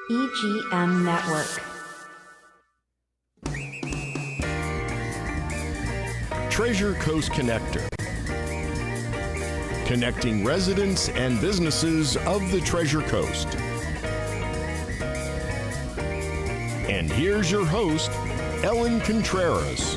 EGM Network. Treasure Coast Connector. Connecting residents and businesses of the Treasure Coast. And here's your host, Ellen Contreras.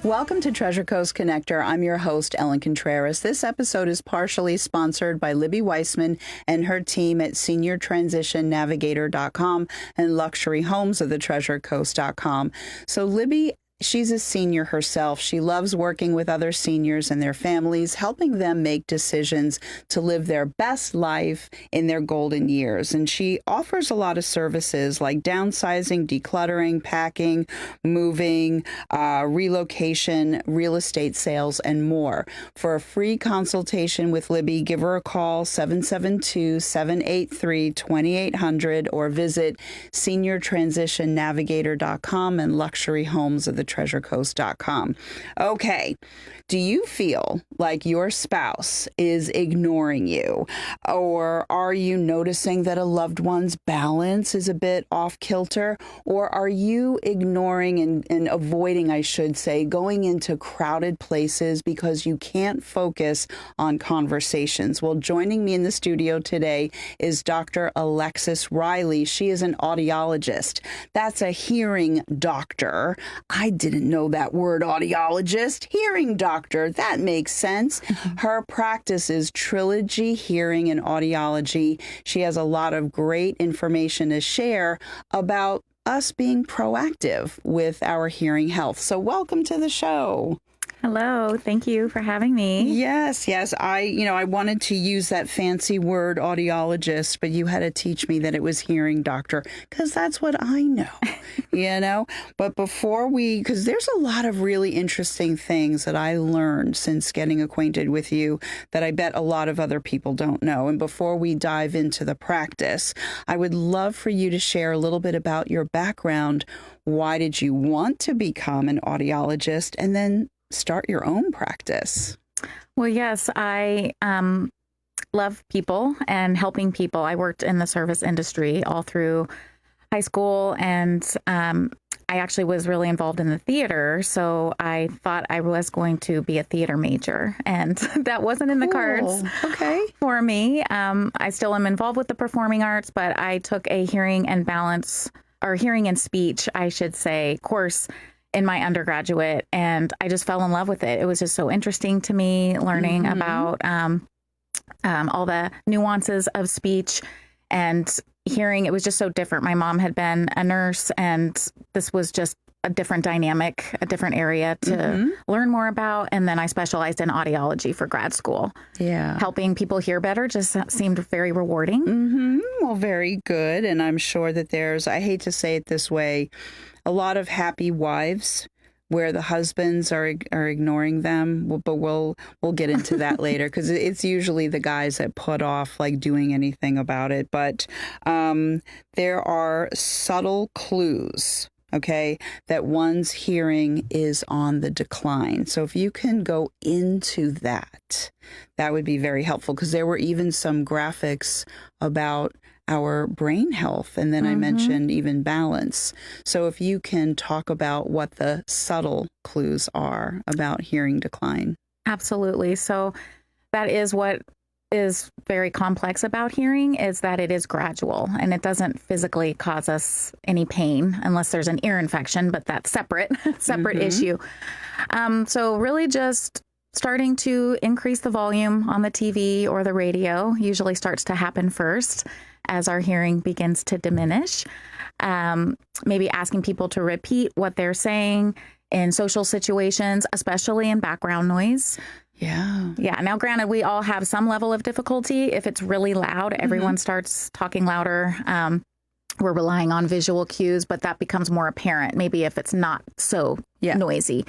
Welcome to Treasure Coast Connector. I'm your host, Ellen Contreras. This episode is partially sponsored by Libby Weissman and her team at SeniorTransitionNavigator.com and LuxuryHomesOfTheTreasureCoast.com. So Libby, she's a senior herself. She loves working with other seniors and their families, helping them make decisions to live their best life in their golden years. And she offers a lot of services like downsizing, decluttering, packing, moving, relocation, real estate sales, and more. For a free consultation with Libby, give her a call, 772-783-2800, or visit SeniorTransitionNavigator.com and LuxuryHomesOfTheTreasureCoast.com. Okay. Do you feel like your spouse is ignoring you? Or are you noticing that a loved one's balance is a bit off kilter? Or are you ignoring and avoiding, I should say, going into crowded places because you can't focus on conversations? Well, joining me in the studio today is Dr. Alexis Riley. She is an audiologist. That's a hearing doctor. I didn't know that word, audiologist. Hearing doctor. That makes sense. Her practice is Trilogy Hearing and Audiology. She has a lot of great information to share about us being proactive with our hearing health. So welcome to the show. Hello. Thank you for having me. Yes. I wanted to use that fancy word audiologist, but you had to teach me that it was hearing doctor because that's what I know, But because there's a lot of really interesting things that I learned since getting acquainted with you that I bet a lot of other people don't know. And before we dive into the practice, I would love for you to share a little bit about your background. Why did you want to become an audiologist? And then start your own practice? Well, yes, I love people and helping people. I worked in the service industry all through high school, and I actually was really involved in the theater. So I thought I was going to be a theater major, and that wasn't in the cards for me. I still am involved with the performing arts, but I took a hearing and speech, I should say, course in my undergraduate, and I just fell in love with it. It was just so interesting to me, learning about all the nuances of speech and hearing. It was just so different. My mom had been a nurse, and this was just a different dynamic, a different area to learn more about. And then I specialized in audiology for grad school. Yeah. Helping people hear better just seemed very rewarding. Well, very good. And I'm sure that there's, I hate to say it this way, a lot of happy wives where the husbands are ignoring them, but we'll get into that later because it's usually the guys that put off like doing anything about it. But there are subtle clues, that one's hearing is on the decline. So if you can go into that, that would be very helpful because there were even some graphics about our brain health. And then I mentioned even balance. So if you can talk about what the subtle clues are about hearing decline. Absolutely. So that is what is very complex about hearing, is that it is gradual and it doesn't physically cause us any pain unless there's an ear infection, but that's separate issue. So really just starting to increase the volume on the TV or the radio usually starts to happen first as our hearing begins to diminish. Maybe asking people to repeat what they're saying in social situations, especially in background noise. Yeah. Now, granted, we all have some level of difficulty. If it's really loud, everyone starts talking louder. We're relying on visual cues, but that becomes more apparent. Maybe if it's not so noisy,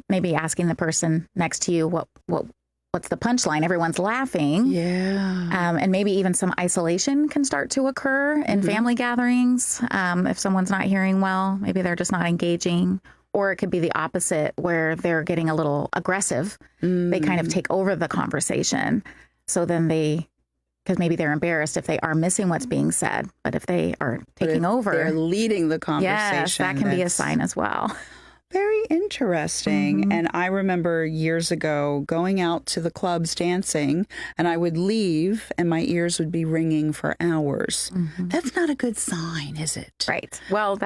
maybe asking the person next to you, what's the punchline? Everyone's laughing. Yeah. And maybe even some isolation can start to occur in family gatherings. If someone's not hearing well, maybe they're just not engaging. Or it could be the opposite, where they're getting a little aggressive. They kind of take over the conversation. So then they because maybe they're embarrassed if they are missing what's being said. But if they are taking over, they're leading the conversation. Yes, that can be a sign as well. Very interesting. Mm-hmm. And I remember years ago going out to the clubs dancing, and I would leave and my ears would be ringing for hours. Mm-hmm. That's not a good sign, is it? Right. Well,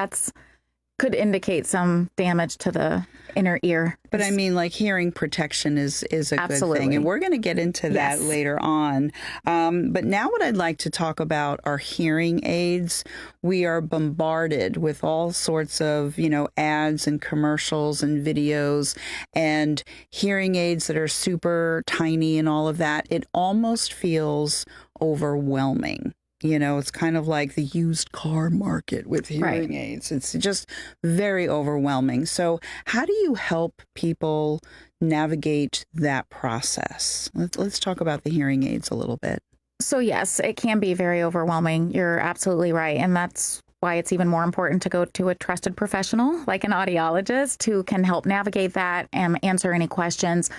could indicate some damage to the inner ear. But I mean, like, hearing protection is a Absolutely. good thing. And we're going to get into that Yes. later on. But now what I'd like to talk about are hearing aids. We are bombarded with all sorts of, ads and commercials and videos and hearing aids that are super tiny and all of that. It almost feels overwhelming. It's kind of like the used car market with hearing aids. It's just very overwhelming. So how do you help people navigate that process? Let's talk about the hearing aids a little bit. So yes, it can be very overwhelming. You're absolutely right. And that's why it's even more important to go to a trusted professional like an audiologist who can help navigate that and answer any questions.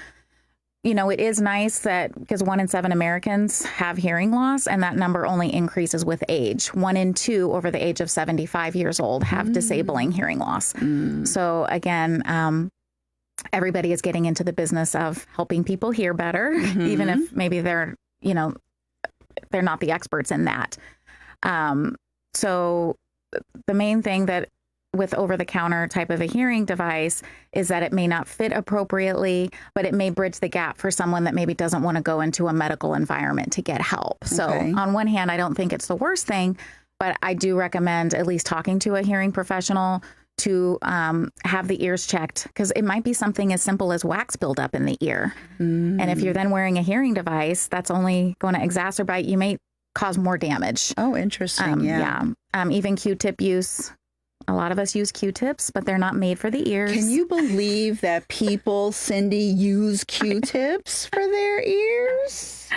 It is nice that because 1 in 7 Americans have hearing loss, and that number only increases with age. 1 in 2 over the age of 75 years old have disabling hearing loss. So again, everybody is getting into the business of helping people hear better, even if maybe they're not the experts in that. So the main thing that with over-the-counter type of a hearing device is that it may not fit appropriately, but it may bridge the gap for someone that maybe doesn't want to go into a medical environment to get help. So on one hand, I don't think it's the worst thing, but I do recommend at least talking to a hearing professional to have the ears checked, because it might be something as simple as wax buildup in the ear. And if you're then wearing a hearing device, that's only going to exacerbate, you may cause more damage. Oh, interesting. Even Q-tip use. A lot of us use Q-tips, but they're not made for the ears. Can you believe that people, Cindy, use Q-tips for their ears?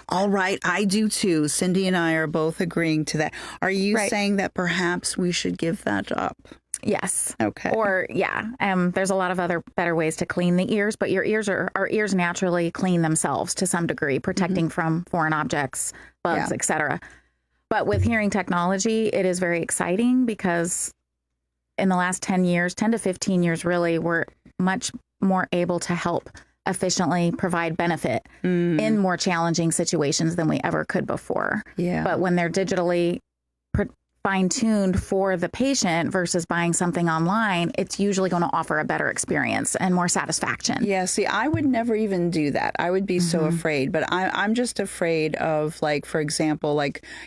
All right, I do too. Cindy and I are both agreeing to that. Are you saying that perhaps we should give that up? Yes. Okay. Or there's a lot of other better ways to clean the ears, but our ears naturally clean themselves to some degree, protecting from foreign objects, bugs, etc. But with hearing technology, it is very exciting because in the last 10 to 15 years, really, we're much more able to help efficiently provide benefit in more challenging situations than we ever could before. Yeah. But when they're digitally fine-tuned for the patient versus buying something online, it's usually going to offer a better experience and more satisfaction. Yeah, see, I would never even do that. I would be so afraid. But I'm just afraid of, like, for example,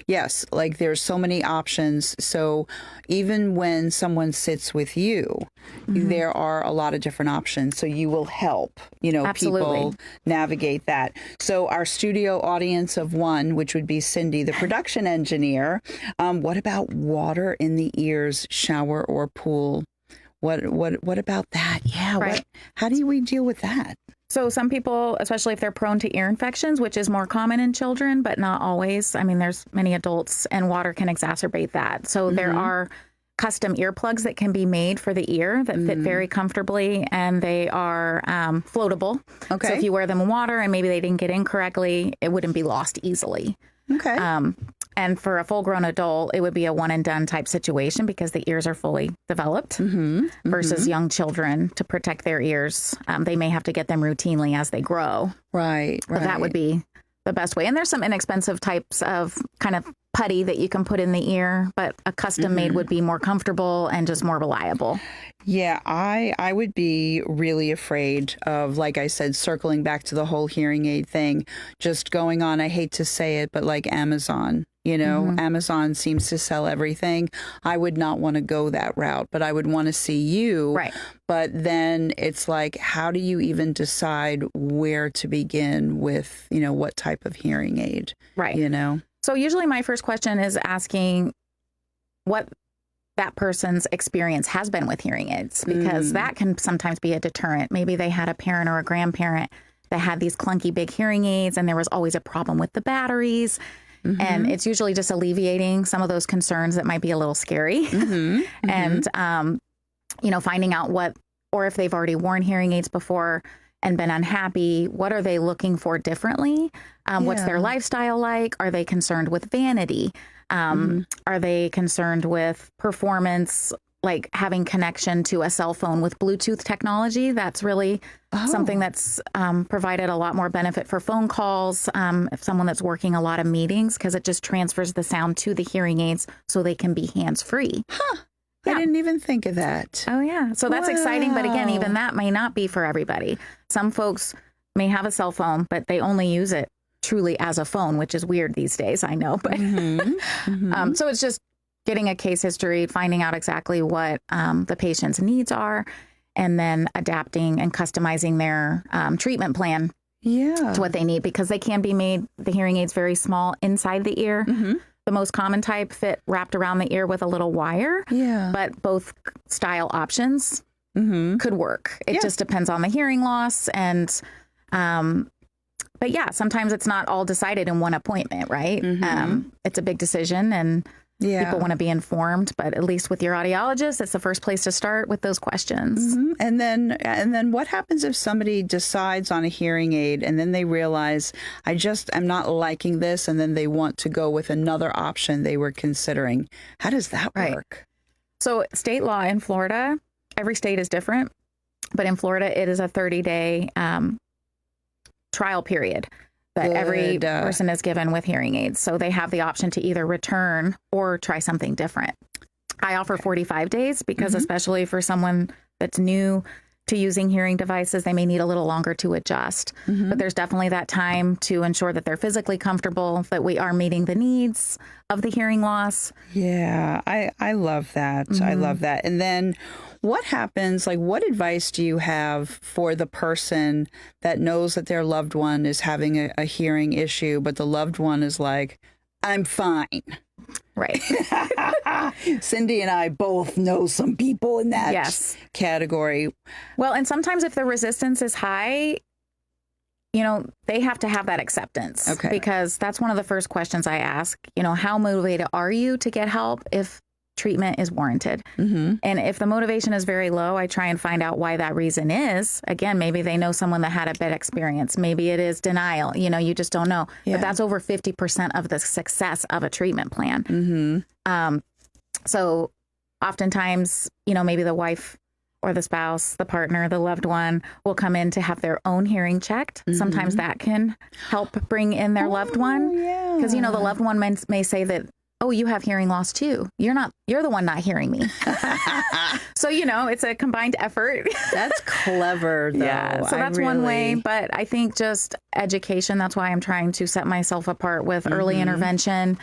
yes, there's so many options. So even when someone sits with you, there are a lot of different options. So you will help, people navigate that. So our studio audience of one, which would be Cindy, the production engineer, what about water in the ears, shower or pool? What about that? Yeah. How do we deal with that? So some people, especially if they're prone to ear infections, which is more common in children, but not always. I mean, there's many adults, and water can exacerbate that. So there are custom earplugs that can be made for the ear that fit very comfortably, and they are floatable. Okay. So if you wear them in water and maybe they didn't get in correctly, it wouldn't be lost easily. Okay. And for a full-grown adult, it would be a one-and-done type situation because the ears are fully developed versus young children. To protect their ears, they may have to get them routinely as they grow. Right. So that would be the best way. And there's some inexpensive types of kind of putty that you can put in the ear, but a custom made would be more comfortable and just more reliable. Yeah, I would be really afraid of, like I said, circling back to the whole hearing aid thing, just going on, I hate to say it, but like Amazon. Amazon seems to sell everything. I would not want to go that route, but I would want to see you. Right. But then it's like, how do you even decide where to begin with, what type of hearing aid? Right. So usually my first question is asking what that person's experience has been with hearing aids, because that can sometimes be a deterrent. Maybe they had a parent or a grandparent that had these clunky big hearing aids and there was always a problem with the batteries. And it's usually just alleviating some of those concerns that might be a little scary. And, finding out or if they've already worn hearing aids before, and been unhappy, what are they looking for differently? What's their lifestyle like? Are they concerned with vanity? Are they concerned with performance, like having connection to a cell phone with Bluetooth technology? That's really something that's provided a lot more benefit for phone calls. If someone that's working a lot of meetings, because it just transfers the sound to the hearing aids so they can be hands-free. Huh. I didn't even think of that. Oh, yeah. So that's exciting. But again, even that may not be for everybody. Some folks may have a cell phone, but they only use it truly as a phone, which is weird these days, I know. But so it's just getting a case history, finding out exactly what the patient's needs are, and then adapting and customizing their treatment plan to what they need, because they can be made, the hearing aids, very small inside the ear. The most common type fit wrapped around the ear with a little wire. But both style options could work. It just depends on the hearing loss. And, but yeah, sometimes it's not all decided in one appointment, right? It's a big decision, and people want to be informed, but at least with your audiologist, it's the first place to start with those questions. And then what happens if somebody decides on a hearing aid and then they realize, I'm not liking this, and then they want to go with another option they were considering? How does that work? So state law in Florida, every state is different, but in Florida, it is a 30-day trial period that every person is given with hearing aids. So they have the option to either return or try something different. I offer 45 days because especially for someone that's new to using hearing devices, they may need a little longer to adjust. But there's definitely that time to ensure that they're physically comfortable, that we are meeting the needs of the hearing loss. Yeah, I love that. I love that. And then what happens, like what advice do you have for the person that knows that their loved one is having a hearing issue, but the loved one is like, I'm fine? Right. Cindy and I both know some people in that category. Well, and sometimes if the resistance is high, they have to have that acceptance. Because that's one of the first questions I ask, how motivated are you to get help if treatment is warranted? And if the motivation is very low, I try and find out why that reason is. Again, maybe they know someone that had a bad experience. Maybe it is denial. You just don't know. But that's over 50% of the success of a treatment plan. So oftentimes, maybe the wife or the spouse, the partner, the loved one will come in to have their own hearing checked. Sometimes that can help bring in their loved one. Because, the loved one may say that, oh, you have hearing loss too. You're the one not hearing me. So, it's a combined effort. That's clever, though. Yeah. So that's one way. But I think just education, that's why I'm trying to set myself apart with early intervention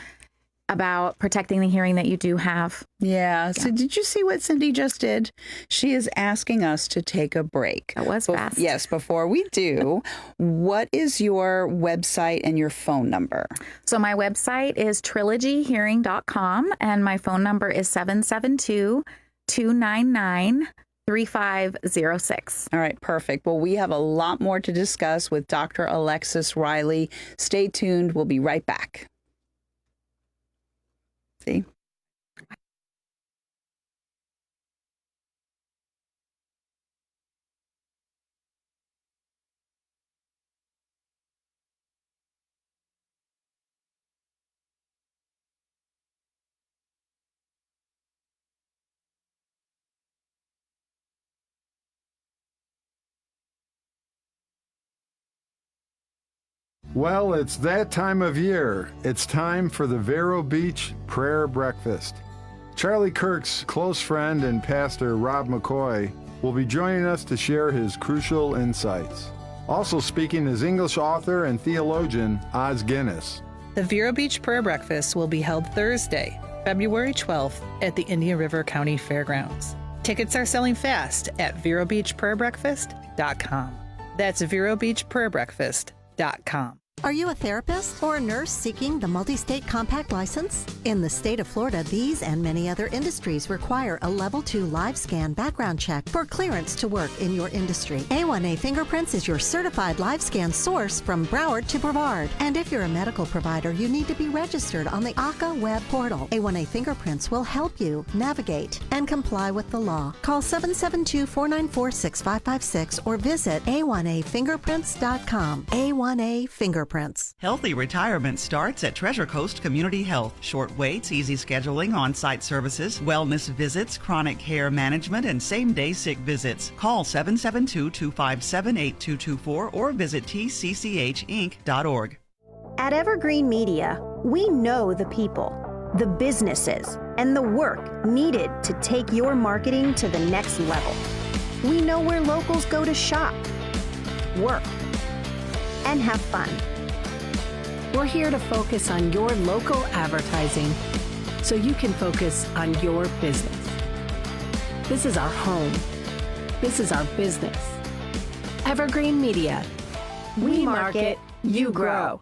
about protecting the hearing that you do have. Yeah. So did you see what Cindy just did? She is asking us to take a break. That was fast. Yes. Before we do, what is your website and your phone number? So my website is trilogyhearing.com and my phone number is 772-299-3506. All right, perfect. Well, we have a lot more to discuss with Dr. Alexis Riley. Stay tuned. We'll be right back. See? Well, it's that time of year. It's time for the Vero Beach Prayer Breakfast. Charlie Kirk's close friend and pastor Rob McCoy will be joining us to share his crucial insights. Also speaking is English author and theologian Oz Guinness. The Vero Beach Prayer Breakfast will be held Thursday, February 12th at the Indian River County Fairgrounds. Tickets are selling fast at verobeachprayerbreakfast.com. That's verobeachprayerbreakfast.com. Are you a therapist or a nurse seeking the multi-state compact license? In the state of Florida, these and many other industries require a Level 2 live scan background check for clearance to work in your industry. A1A Fingerprints is your certified live scan source from Broward to Brevard. And if you're a medical provider, you need to be registered on the ACA web portal. A1A Fingerprints will help you navigate and comply with the law. Call 772-494-6556 or visit a1afingerprints.com. A1A Fingerprints. Healthy retirement starts at Treasure Coast Community Health. Short waits, easy scheduling, on-site services, wellness visits, chronic care management, and same-day sick visits. Call 772-257-8224 or visit tcchinc.org. At Evergreen Media, we know the people, the businesses, and the work needed to take your marketing to the next level. We know where locals go to shop, work, and have fun. We're here to focus on your local advertising so you can focus on your business. This is our home. This is our business. Evergreen Media. We market, you grow.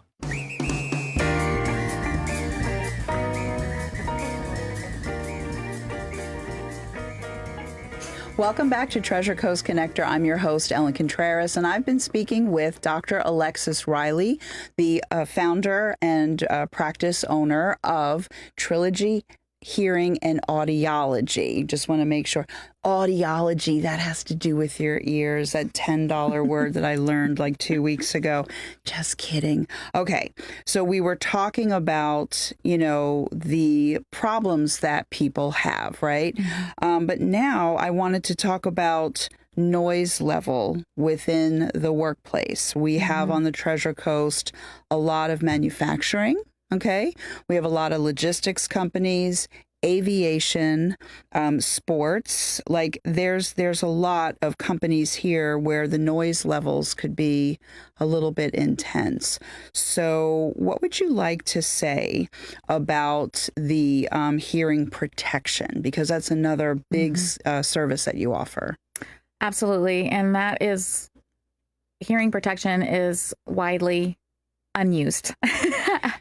Welcome back to Treasure Coast Connector. I'm your host, Ellen Contreras, and I've been speaking with Dr. Alexis Riley, the founder and practice owner of Trilogy Hearing and Audiology. Just want to make sure. Audiology, that has to do with your ears, that $10 word that I learned like 2 weeks ago. Just kidding. Okay, so we were talking about, the problems that people have, right? Mm-hmm. But now I wanted to talk about noise level within the workplace. We have on the Treasure Coast a lot of manufacturing. Okay, we have a lot of logistics companies, aviation, sports. Like there's a lot of companies here where the noise levels could be a little bit intense. So what would you like to say about the hearing protection? Because that's another big service that you offer. Absolutely. And that is, hearing protection is widely unused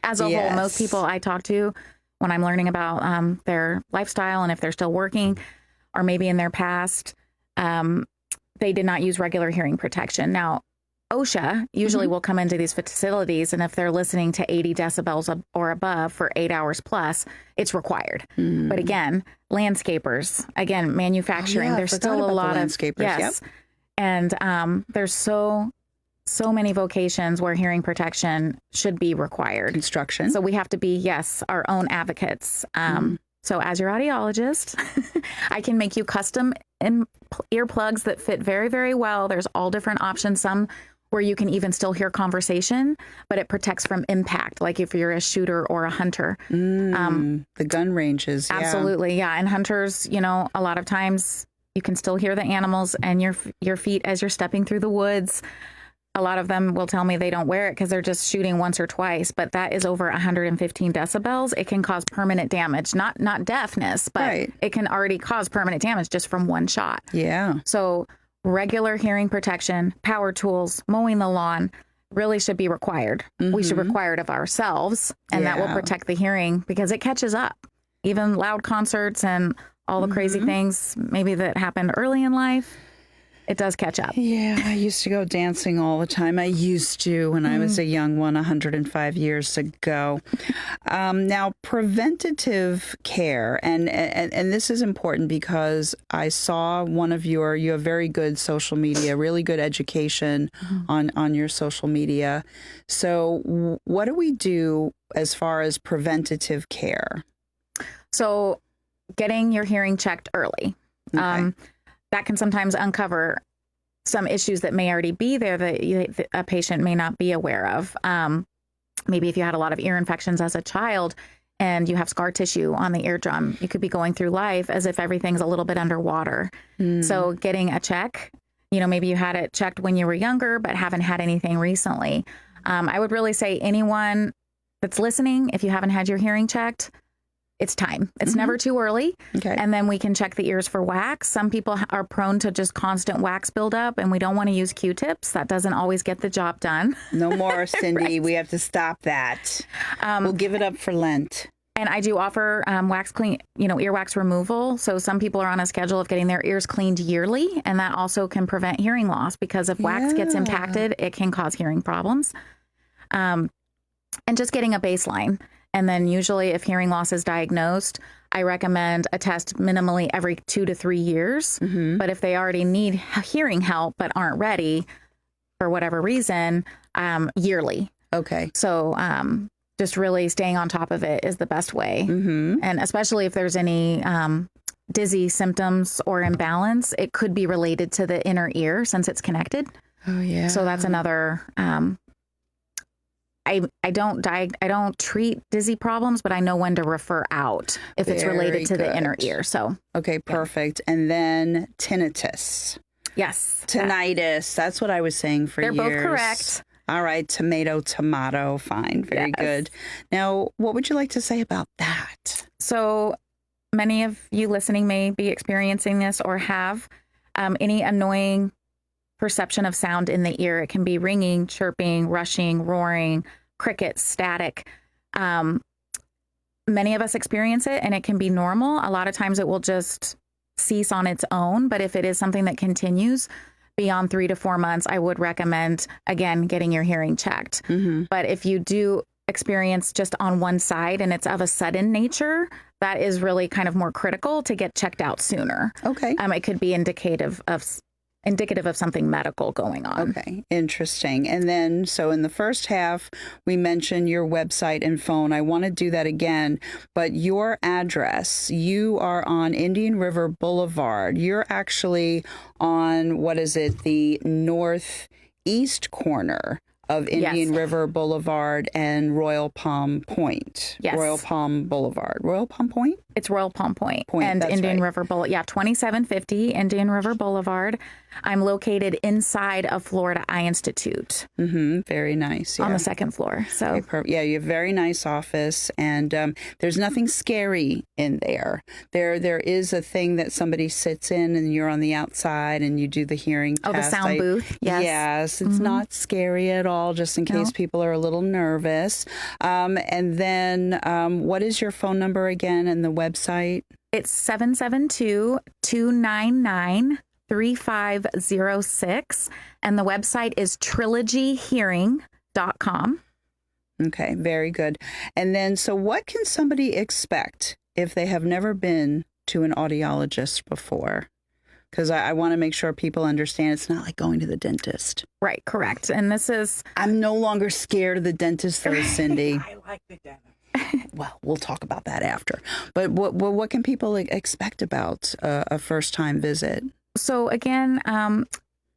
as a whole. Most people I talk to when I'm learning about their lifestyle and if they're still working or maybe in their past, they did not use regular hearing protection. Now, OSHA usually will come into these facilities, and if they're listening to 80 decibels or above for 8 hours plus, it's required. But again, landscapers, again, manufacturing, there's still a lot of landscapers. And there's so many vocations where hearing protection should be required. Construction. So we have to be, our own advocates. So as your audiologist, I can make you custom earplugs that fit very, very well. There's all different options. Some where you can even still hear conversation, but it protects from impact, like if you're a shooter or a hunter. The gun ranges. Absolutely, yeah. And hunters, a lot of times you can still hear the animals and your feet as you're stepping through the woods. A lot of them will tell me they don't wear it because they're just shooting once or twice, but that is over 115 decibels. It can cause permanent damage, not deafness, but it can already cause permanent damage just from one shot. Yeah. So regular hearing protection, power tools, mowing the lawn really should be required. We should require it of ourselves, and that will protect the hearing because it catches up. Even loud concerts and all the crazy things maybe that happened early in life, it does catch up. Yeah, I used to go dancing all the time. I used to when I was a young one, 105 years ago. Now, preventative care, and this is important because I saw you have very good social media, really good education on your social media. So what do we do as far as preventative care? So getting your hearing checked early. Okay. That can sometimes uncover some issues that may already be there that a patient may not be aware of. Maybe if you had a lot of ear infections as a child and you have scar tissue on the eardrum, you could be going through life as if everything's a little bit underwater. So getting a check, maybe you had it checked when you were younger but haven't had anything recently. I would really say anyone that's listening, if you haven't had your hearing checked, it's time. It's never too early. Okay. And then we can check the ears for wax. Some people are prone to just constant wax buildup, and we don't want to use Q-tips. That doesn't always get the job done. No more, Cindy. Right. We have to stop that. We'll give it up for Lent. And I do offer wax clean, earwax removal. So some people are on a schedule of getting their ears cleaned yearly, and that also can prevent hearing loss, because if wax gets impacted, it can cause hearing problems. And just getting a baseline. And then usually if hearing loss is diagnosed, I recommend a test minimally every 2 to 3 years. But if they already need hearing help but aren't ready for whatever reason, yearly. Okay. So just really staying on top of it is the best way. And especially if there's any dizzy symptoms or imbalance, it could be related to the inner ear since it's connected. Oh, yeah. So that's another... I don't treat dizzy problems, but I know when to refer out if it's related to the inner ear. So okay, perfect. And then tinnitus. Yes. Tinnitus. That's what I was saying for years. They're both correct. All right. Tomato. Fine. Very good. Now, what would you like to say about that? So many of you listening may be experiencing this or have any annoying perception of sound in the ear. It can be ringing, chirping, rushing, roaring, crickets, static. Many of us experience it, and it can be normal. A lot of times it will just cease on its own. But if it is something that continues beyond 3 to 4 months, I would recommend, again, getting your hearing checked. But if you do experience just on one side and it's of a sudden nature, that is really kind of more critical to get checked out sooner. Okay. It could be indicative of something medical going on. Okay, interesting. And then, so in the first half, we mentioned your website and phone. I want to do that again, but your address, you are on Indian River Boulevard. You're actually on, the northeast corner of Indian River Boulevard and Royal Palm Point. Yes. Royal Palm Boulevard. Royal Palm Point? It's Royal Palm Point and Indian River Boulevard. Yeah, 2750 Indian River Boulevard. I'm located inside of Florida Eye Institute. Very nice. Yeah. On the second floor. So okay, you have a very nice office, and there's nothing scary in there. There is a thing that somebody sits in, and you're on the outside, and you do the hearing test. The sound booth. Yes. Yes, it's not scary at all, just in case people are a little nervous. And then what is your phone number again and the website? It's 772-299-3506, and the website is trilogyhearing.com. Okay, very good. And then, so what can somebody expect if they have never been to an audiologist before? Because I want to make sure people understand it's not like going to the dentist. Right, correct. And this is... I'm no longer scared of the dentist, though, Cindy. I like the dentist. Well, we'll talk about that after. But what can people expect about a first-time visit? So again, a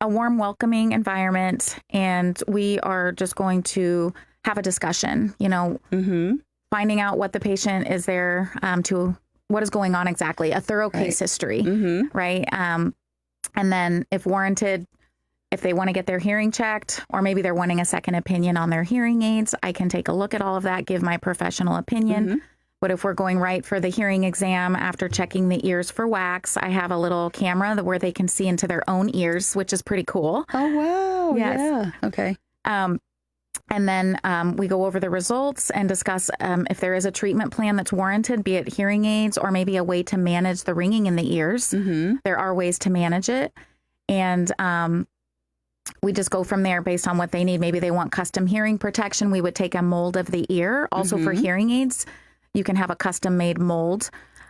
warm, welcoming environment, and we are just going to have a discussion, finding out what the patient is there to, what is going on exactly, a thorough case history, right? And then if warranted, if they want to get their hearing checked, or maybe they're wanting a second opinion on their hearing aids, I can take a look at all of that, give my professional opinion. But if we're going right for the hearing exam after checking the ears for wax, I have a little camera where they can see into their own ears, which is pretty cool. Oh, wow. Yes. Yeah. Okay. And then we go over the results and discuss if there is a treatment plan that's warranted, be it hearing aids or maybe a way to manage the ringing in the ears. There are ways to manage it. And we just go from there based on what they need. Maybe they want custom hearing protection. We would take a mold of the ear. Also for hearing aids, you can have a custom made mold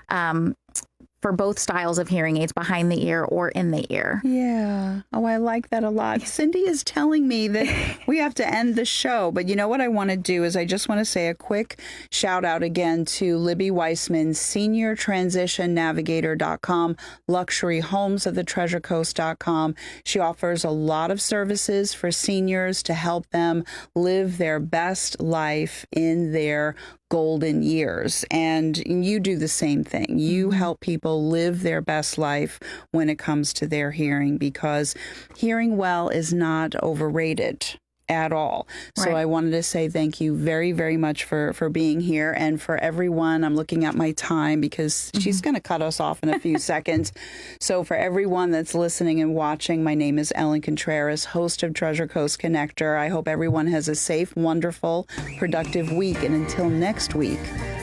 for both styles of hearing aids, behind the ear or in the ear. Yeah. Oh, I like that a lot. Cindy is telling me that we have to end the show. But you know what I want to do is I just want to say a quick shout out again to Libby Weissman, SeniorTransitionNavigator.com, Luxury Homes of the Treasure Coast.com. She offers a lot of services for seniors to help them live their best life in their golden years. And you do the same thing. You help people live their best life when it comes to their hearing, because hearing well is not overrated. at all. So Right. I wanted to say thank you very, very much for being here. And for everyone, I'm looking at my time because she's going to cut us off in a few seconds. So for everyone that's listening and watching, my name is Ellen Contreras, host of Treasure Coast Connector. I hope everyone has a safe, wonderful, productive week. And until next week,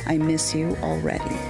I miss you already.